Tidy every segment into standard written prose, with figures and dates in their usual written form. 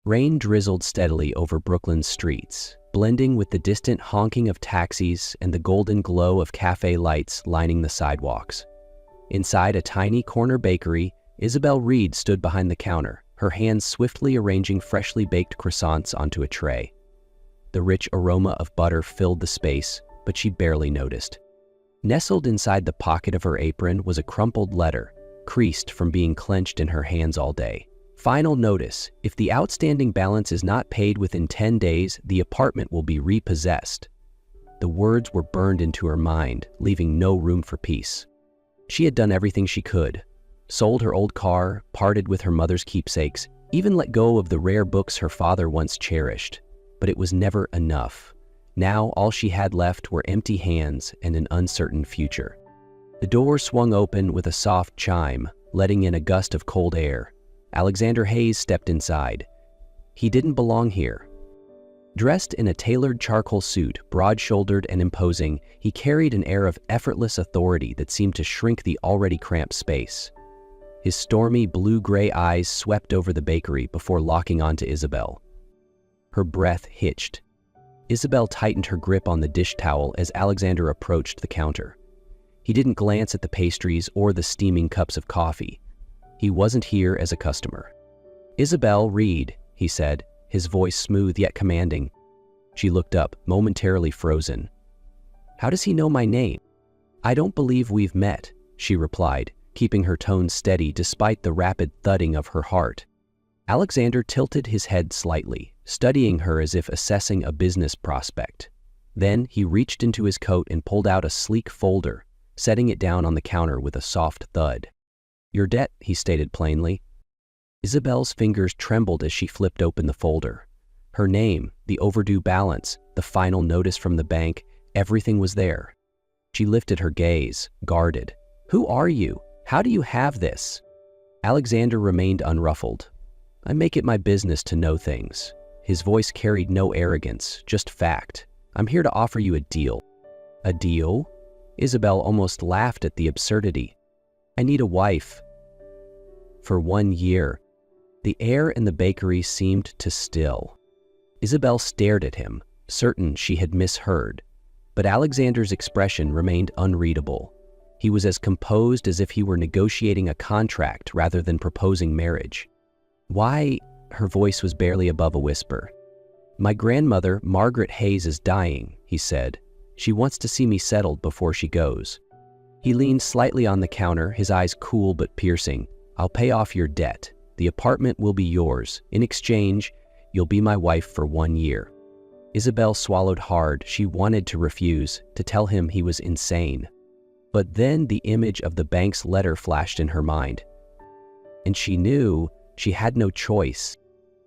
Rain drizzled steadily over Brooklyn's streets, blending with the distant honking of taxis and the golden glow of cafe lights lining the sidewalks. Inside a tiny corner bakery, Isabel Reed stood behind the counter, her hands swiftly arranging freshly baked croissants onto a tray. The rich aroma of butter filled the space, but she barely noticed. Nestled inside the pocket of her apron was a crumpled letter, creased from being clenched in her hands all day. Final notice: if the outstanding balance is not paid within 10 days, the apartment will be repossessed. The words were burned into her mind, leaving no room for peace. She had done everything she could. Sold her old car, parted with her mother's keepsakes, even let go of the rare books her father once cherished. But it was never enough. Now all she had left were empty hands and an uncertain future. The door swung open with a soft chime, letting in a gust of cold air. Alexander Hayes stepped inside. He didn't belong here. Dressed in a tailored charcoal suit, broad-shouldered and imposing, he carried an air of effortless authority that seemed to shrink the already cramped space. His stormy blue-gray eyes swept over the bakery before locking onto Isabel. Her breath hitched. Isabel tightened her grip on the dish towel as Alexander approached the counter. He didn't glance at the pastries or the steaming cups of coffee. He wasn't here as a customer. "Isabel Reed," he said, his voice smooth yet commanding. She looked up, momentarily frozen. "How does he know my name?" "I don't believe we've met," she replied, keeping her tone steady despite the rapid thudding of her heart. Alexander tilted his head slightly, studying her as if assessing a business prospect. Then he reached into his coat and pulled out a sleek folder, setting it down on the counter with a soft thud. "Your debt," he stated plainly. Isabel's fingers trembled as she flipped open the folder. Her name, the overdue balance, the final notice from the bank, everything was there. She lifted her gaze, guarded. "Who are you? How do you have this?" Alexander remained unruffled. "I make it my business to know things." His voice carried no arrogance, just fact. "I'm here to offer you a deal." "A deal?" Isabel almost laughed at the absurdity. "I need a wife." For 1 year. The air in the bakery seemed to still. Isabel stared at him, certain she had misheard. But Alexander's expression remained unreadable. He was as composed as if he were negotiating a contract rather than proposing marriage. "Why?" Her voice was barely above a whisper. "My grandmother, Margaret Hayes, is dying," he said. "She wants to see me settled before she goes." He leaned slightly on the counter, his eyes cool but piercing. "I'll pay off your debt. The apartment will be yours. In exchange, you'll be my wife for 1 year." Isabel swallowed hard. She wanted to refuse, to tell him he was insane. But then the image of the bank's letter flashed in her mind. And she knew she had no choice.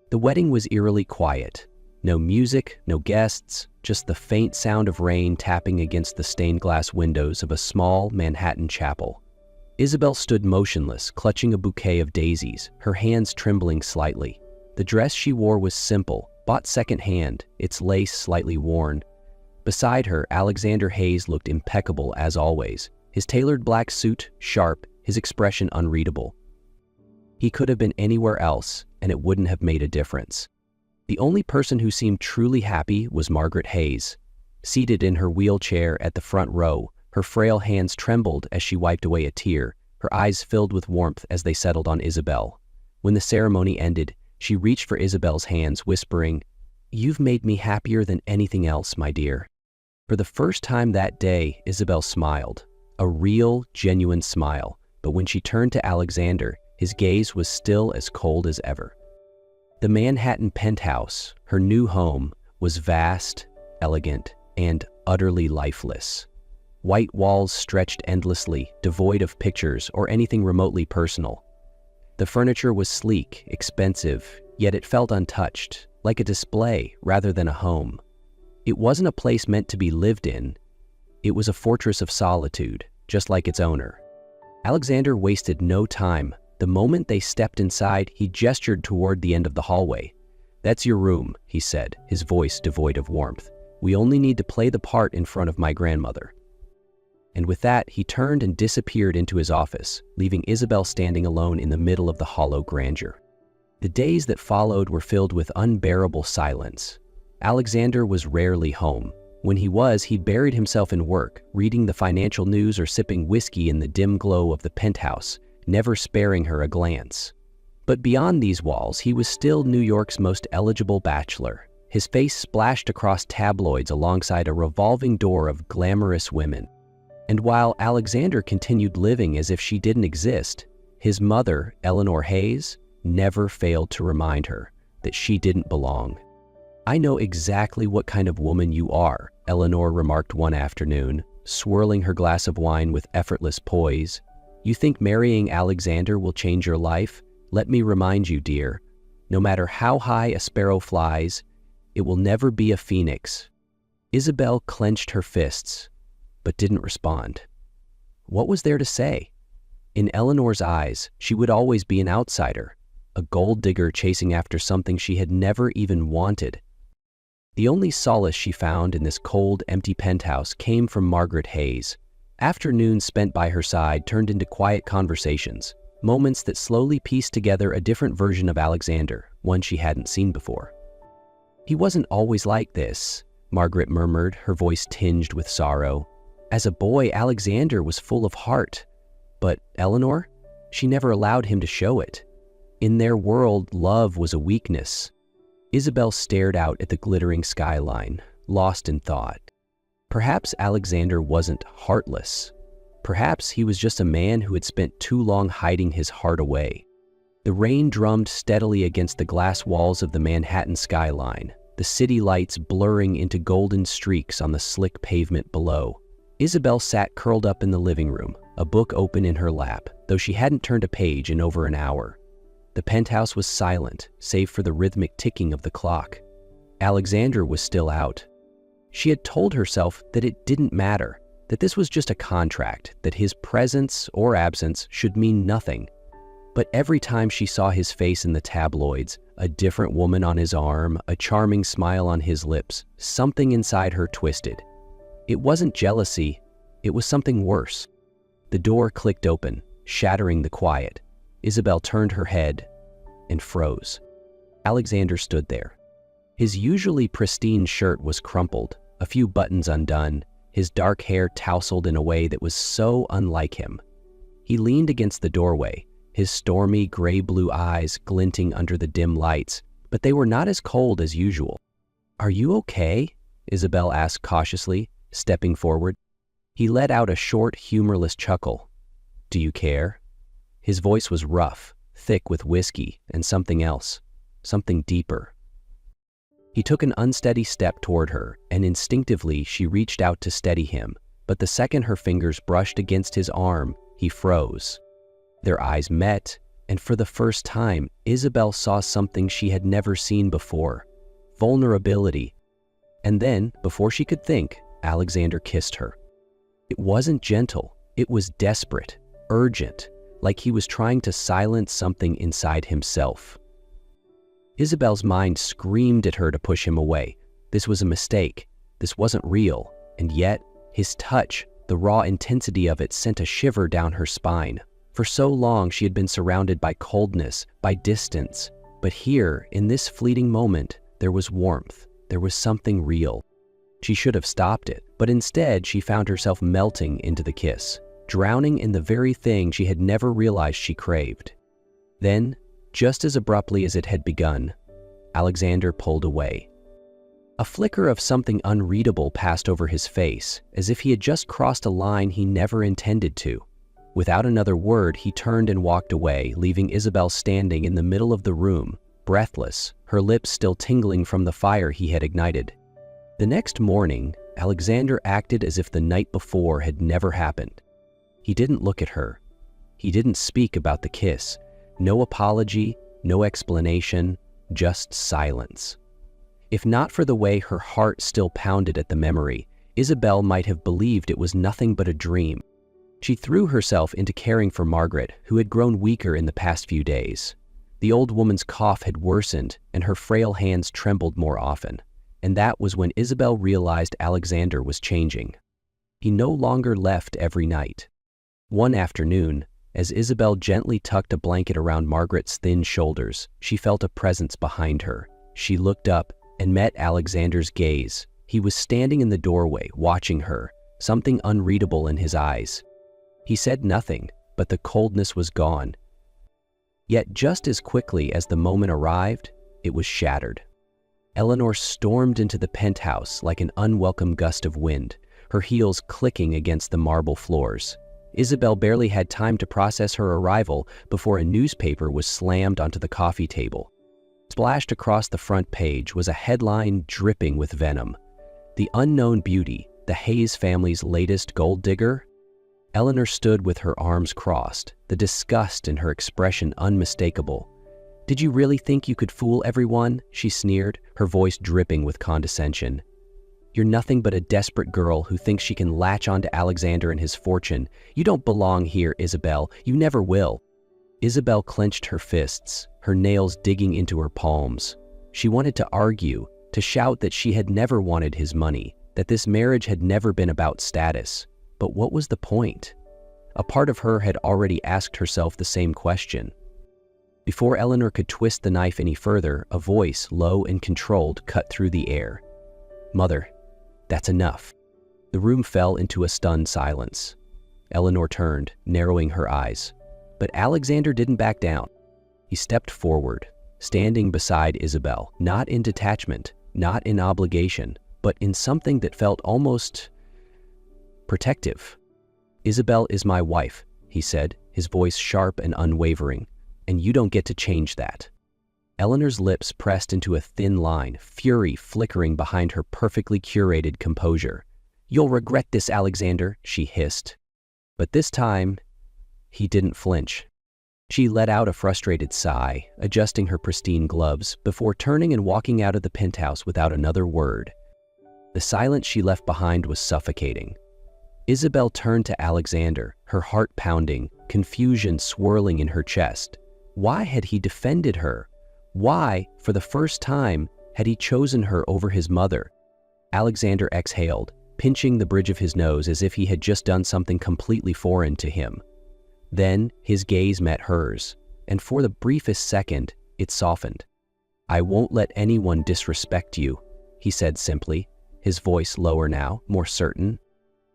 The wedding was eerily quiet. No music, no guests, just the faint sound of rain tapping against the stained glass windows of a small Manhattan chapel. Isabel stood motionless, clutching a bouquet of daisies, her hands trembling slightly. The dress she wore was simple, bought secondhand, its lace slightly worn. Beside her, Alexander Hayes looked impeccable as always, his tailored black suit sharp, his expression unreadable. He could have been anywhere else, and it wouldn't have made a difference. The only person who seemed truly happy was Margaret Hayes. Seated in her wheelchair at the front row, her frail hands trembled as she wiped away a tear, her eyes filled with warmth as they settled on Isabel. When the ceremony ended, she reached for Isabel's hands, whispering, "You've made me happier than anything else, my dear." For the first time that day, Isabel smiled. A real, genuine smile, but when she turned to Alexander, his gaze was still as cold as ever. The Manhattan penthouse, her new home, was vast, elegant, and utterly lifeless. White walls stretched endlessly, devoid of pictures or anything remotely personal. The furniture was sleek, expensive, yet it felt untouched, like a display rather than a home. It wasn't a place meant to be lived in. It was a fortress of solitude, just like its owner. Alexander wasted no time. The moment they stepped inside, he gestured toward the end of the hallway. "That's your room," he said, his voice devoid of warmth. "We only need to play the part in front of my grandmother." And with that, he turned and disappeared into his office, leaving Isabel standing alone in the middle of the hollow grandeur. The days that followed were filled with unbearable silence. Alexander was rarely home. When he was, he buried himself in work, reading the financial news or sipping whiskey in the dim glow of the penthouse, never sparing her a glance. But beyond these walls, he was still New York's most eligible bachelor, his face splashed across tabloids alongside a revolving door of glamorous women. And while Alexander continued living as if she didn't exist, his mother, Eleanor Hayes, never failed to remind her that she didn't belong. "I know exactly what kind of woman you are," Eleanor remarked one afternoon, swirling her glass of wine with effortless poise. "You think marrying Alexander will change your life? Let me remind you, dear, no matter how high a sparrow flies, it will never be a phoenix." Isabel clenched her fists, but didn't respond. What was there to say? In Eleanor's eyes, she would always be an outsider, a gold digger chasing after something she had never even wanted. The only solace she found in this cold, empty penthouse came from Margaret Hayes. Afternoons spent by her side turned into quiet conversations, moments that slowly pieced together a different version of Alexander, one she hadn't seen before. "He wasn't always like this," Margaret murmured, her voice tinged with sorrow. "As a boy, Alexander was full of heart. But Eleanor, she never allowed him to show it. In their world, love was a weakness." Isabel stared out at the glittering skyline, lost in thought. Perhaps Alexander wasn't heartless. Perhaps he was just a man who had spent too long hiding his heart away. The rain drummed steadily against the glass walls of the Manhattan skyline, the city lights blurring into golden streaks on the slick pavement below. Isabel sat curled up in the living room, a book open in her lap, though she hadn't turned a page in over an hour. The penthouse was silent, save for the rhythmic ticking of the clock. Alexander was still out. She had told herself that it didn't matter, that this was just a contract, that his presence or absence should mean nothing. But every time she saw his face in the tabloids, a different woman on his arm, a charming smile on his lips, something inside her twisted. It wasn't jealousy, it was something worse. The door clicked open, shattering the quiet. Isabel turned her head and froze. Alexander stood there. His usually pristine shirt was crumpled, a few buttons undone, his dark hair tousled in a way that was so unlike him. He leaned against the doorway, his stormy gray-blue eyes glinting under the dim lights, but they were not as cold as usual. "Are you okay?" Isabel asked cautiously, stepping forward. He let out a short, humorless chuckle. "Do you care?" His voice was rough, thick with whiskey and something else, something deeper. He took an unsteady step toward her, and instinctively she reached out to steady him, but the second her fingers brushed against his arm, he froze. Their eyes met, and for the first time, Isabel saw something she had never seen before: vulnerability. And then, before she could think, Alexander kissed her. It wasn't gentle, it was desperate, urgent, like he was trying to silence something inside himself. Isabel's mind screamed at her to push him away. This was a mistake. This wasn't real. And yet, his touch, the raw intensity of it, sent a shiver down her spine. For so long, she had been surrounded by coldness, by distance. But here, in this fleeting moment, there was warmth. There was something real. She should have stopped it, but instead, she found herself melting into the kiss, drowning in the very thing she had never realized she craved. Then, just as abruptly as it had begun, Alexander pulled away. A flicker of something unreadable passed over his face, as if he had just crossed a line he never intended to. Without another word, he turned and walked away, leaving Isabel standing in the middle of the room, breathless, her lips still tingling from the fire he had ignited. The next morning, Alexander acted as if the night before had never happened. He didn't look at her. He didn't speak about the kiss. No apology, no explanation, just silence. If not for the way her heart still pounded at the memory, Isabel might have believed it was nothing but a dream. She threw herself into caring for Margaret, who had grown weaker in the past few days. The old woman's cough had worsened, and her frail hands trembled more often. And that was when Isabel realized Alexander was changing. He no longer left every night. One afternoon, As Isabel gently tucked a blanket around Margaret's thin shoulders, she felt a presence behind her. She looked up and met Alexander's gaze. He was standing in the doorway, watching her, something unreadable in his eyes. He said nothing, but the coldness was gone. Yet just as quickly as the moment arrived, it was shattered. Eleanor stormed into the penthouse like an unwelcome gust of wind, her heels clicking against the marble floors. Isabel barely had time to process her arrival before a newspaper was slammed onto the coffee table. Splashed across the front page was a headline dripping with venom. "The unknown beauty, the Hayes family's latest gold digger?" Eleanor stood with her arms crossed, the disgust in her expression unmistakable. "Did you really think you could fool everyone?" she sneered, her voice dripping with condescension. "You're nothing but a desperate girl who thinks she can latch onto Alexander and his fortune. You don't belong here, Isabel. You never will." Isabel clenched her fists, her nails digging into her palms. She wanted to argue, to shout that she had never wanted his money, that this marriage had never been about status. But what was the point? A part of her had already asked herself the same question. Before Eleanor could twist the knife any further, a voice, low and controlled, cut through the air. "Mother, that's enough." The room fell into a stunned silence. Eleanor turned, narrowing her eyes. But Alexander didn't back down. He stepped forward, standing beside Isabel, not in detachment, not in obligation, but in something that felt almost protective. "Isabel is my wife," he said, his voice sharp and unwavering, "and you don't get to change that." Eleanor's lips pressed into a thin line, fury flickering behind her perfectly curated composure. "You'll regret this, Alexander," she hissed. But this time, he didn't flinch. She let out a frustrated sigh, adjusting her pristine gloves, before turning and walking out of the penthouse without another word. The silence she left behind was suffocating. Isabel turned to Alexander, her heart pounding, confusion swirling in her chest. Why had he defended her? Why, for the first time, had he chosen her over his mother? Alexander exhaled, pinching the bridge of his nose as if he had just done something completely foreign to him. Then his gaze met hers, and for the briefest second, it softened. "I won't let anyone disrespect you," he said simply, his voice lower now, more certain.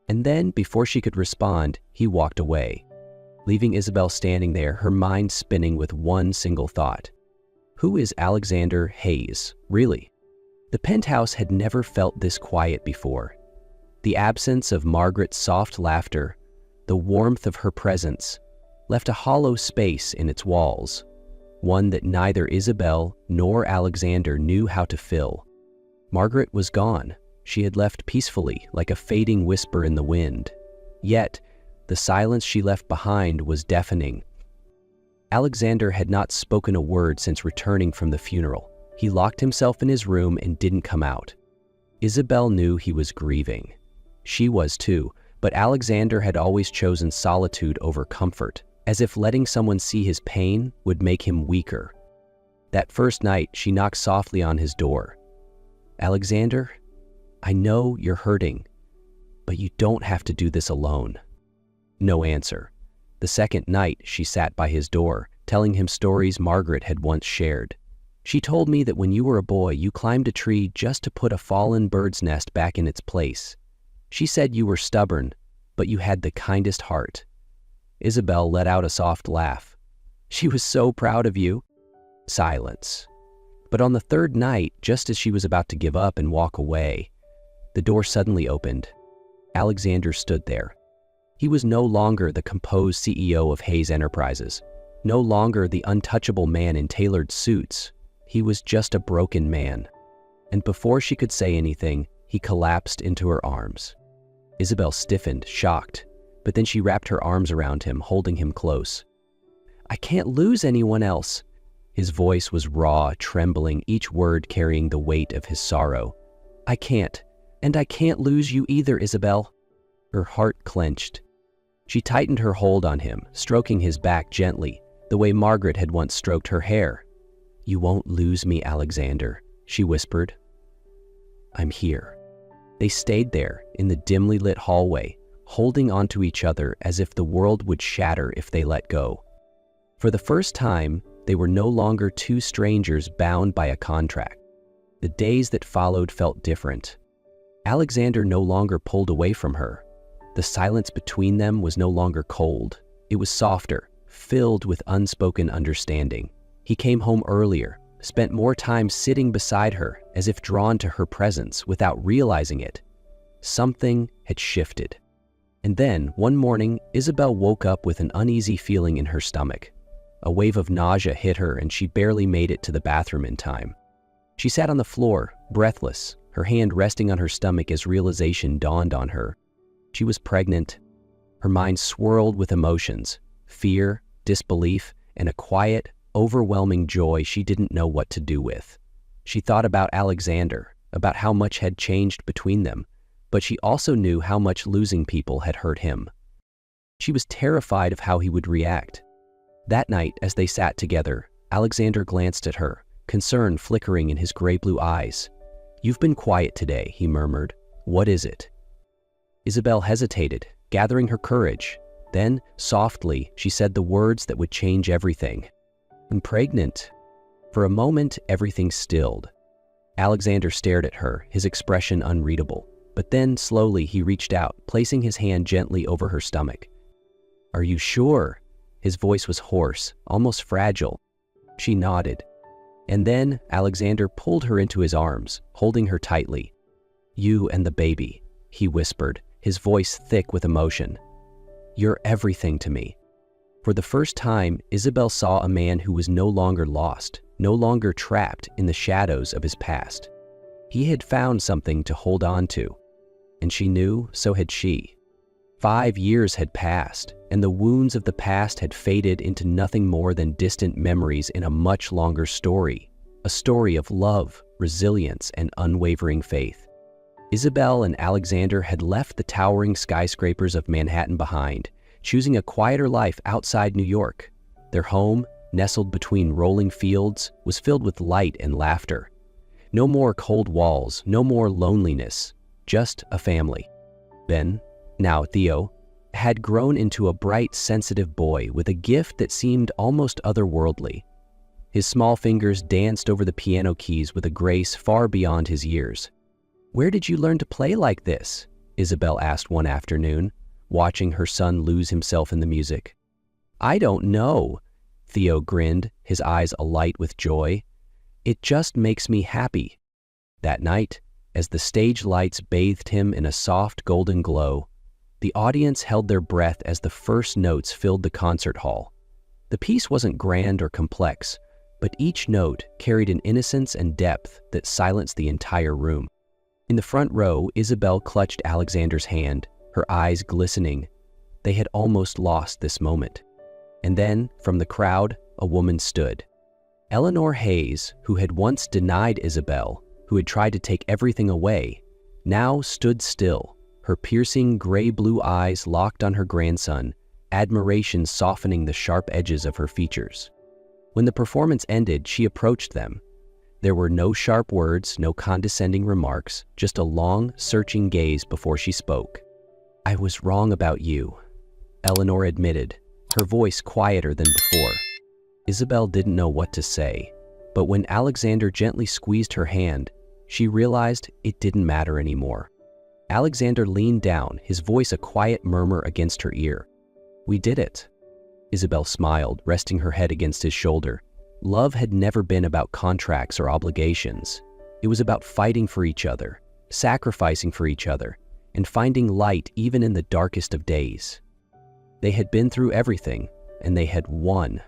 And then, before she could respond, he walked away, leaving Isabel standing there, her mind spinning with one single thought. Who is Alexander Hayes, really? The penthouse had never felt this quiet before. The absence of Margaret's soft laughter, the warmth of her presence, left a hollow space in its walls, one that neither Isabel nor Alexander knew how to fill. Margaret was gone. She had left peacefully, like a fading whisper in the wind. Yet, the silence she left behind was deafening. Alexander had not spoken a word since returning from the funeral. He locked himself in his room and didn't come out. Isabel knew he was grieving. She was too, but Alexander had always chosen solitude over comfort, as if letting someone see his pain would make him weaker. That first night, she knocked softly on his door. "Alexander, I know you're hurting, but you don't have to do this alone." No answer. The second night, she sat by his door, telling him stories Margaret had once shared. "She told me that when you were a boy, you climbed a tree just to put a fallen bird's nest back in its place. She said you were stubborn, but you had the kindest heart." Isabel let out a soft laugh. "She was so proud of you." Silence. But on the third night, just as she was about to give up and walk away, the door suddenly opened. Alexander stood there. He was no longer the composed CEO of Hayes Enterprises, no longer the untouchable man in tailored suits. He was just a broken man. And before she could say anything, he collapsed into her arms. Isabel stiffened, shocked, but then she wrapped her arms around him, holding him close. "I can't lose anyone else." His voice was raw, trembling, each word carrying the weight of his sorrow. "I can't, and I can't lose you either, Isabel." Her heart clenched. She tightened her hold on him, stroking his back gently, the way Margaret had once stroked her hair. "You won't lose me, Alexander," she whispered. "I'm here." They stayed there, in the dimly lit hallway, holding onto each other as if the world would shatter if they let go. For the first time, they were no longer two strangers bound by a contract. The days that followed felt different. Alexander no longer pulled away from her. The silence between them was no longer cold. It was softer, filled with unspoken understanding. He came home earlier, spent more time sitting beside her, as if drawn to her presence without realizing it. Something had shifted. And then, one morning, Isabel woke up with an uneasy feeling in her stomach. A wave of nausea hit her and she barely made it to the bathroom in time. She sat on the floor, breathless, her hand resting on her stomach as realization dawned on her. She was pregnant. Her mind swirled with emotions, fear, disbelief, and a quiet, overwhelming joy she didn't know what to do with. She thought about Alexander, about how much had changed between them, but she also knew how much losing people had hurt him. She was terrified of how he would react. That night, as they sat together, Alexander glanced at her, concern flickering in his gray-blue eyes. "You've been quiet today," he murmured. "What is it?" Isabel hesitated, gathering her courage. Then, softly, she said the words that would change everything. "I'm pregnant." For a moment, everything stilled. Alexander stared at her, his expression unreadable. But then, slowly, he reached out, placing his hand gently over her stomach. "Are you sure?" His voice was hoarse, almost fragile. She nodded. And then, Alexander pulled her into his arms, holding her tightly. "You and the baby," he whispered, his voice thick with emotion. "You're everything to me." For the first time, Isabel saw a man who was no longer lost, no longer trapped in the shadows of his past. He had found something to hold on to. And she knew, so had she. 5 years had passed, and the wounds of the past had faded into nothing more than distant memories in a much longer story, a story of love, resilience, and unwavering faith. Isabel and Alexander had left the towering skyscrapers of Manhattan behind, choosing a quieter life outside New York. Their home, nestled between rolling fields, was filled with light and laughter. No more cold walls, no more loneliness, just a family. Ben, now Theo, had grown into a bright, sensitive boy with a gift that seemed almost otherworldly. His small fingers danced over the piano keys with a grace far beyond his years. "Where did you learn to play like this?" Isabel asked one afternoon, watching her son lose himself in the music. "I don't know," Theo grinned, his eyes alight with joy. "It just makes me happy." That night, as the stage lights bathed him in a soft golden glow, the audience held their breath as the first notes filled the concert hall. The piece wasn't grand or complex, but each note carried an innocence and depth that silenced the entire room. In the front row, Isabel clutched Alexander's hand, her eyes glistening. They had almost lost this moment. And then, from the crowd, a woman stood. Eleanor Hayes, who had once denied Isabel, who had tried to take everything away, now stood still, her piercing gray-blue eyes locked on her grandson, admiration softening the sharp edges of her features. When the performance ended, she approached them. There were no sharp words, no condescending remarks, just a long, searching gaze before she spoke. "I was wrong about you," Eleanor admitted, her voice quieter than before. Isabel didn't know what to say, but when Alexander gently squeezed her hand, she realized it didn't matter anymore. Alexander leaned down, his voice a quiet murmur against her ear. "We did it." Isabel smiled, resting her head against his shoulder. Love had never been about contracts or obligations. It was about fighting for each other, sacrificing for each other, and finding light even in the darkest of days. They had been through everything, and they had won.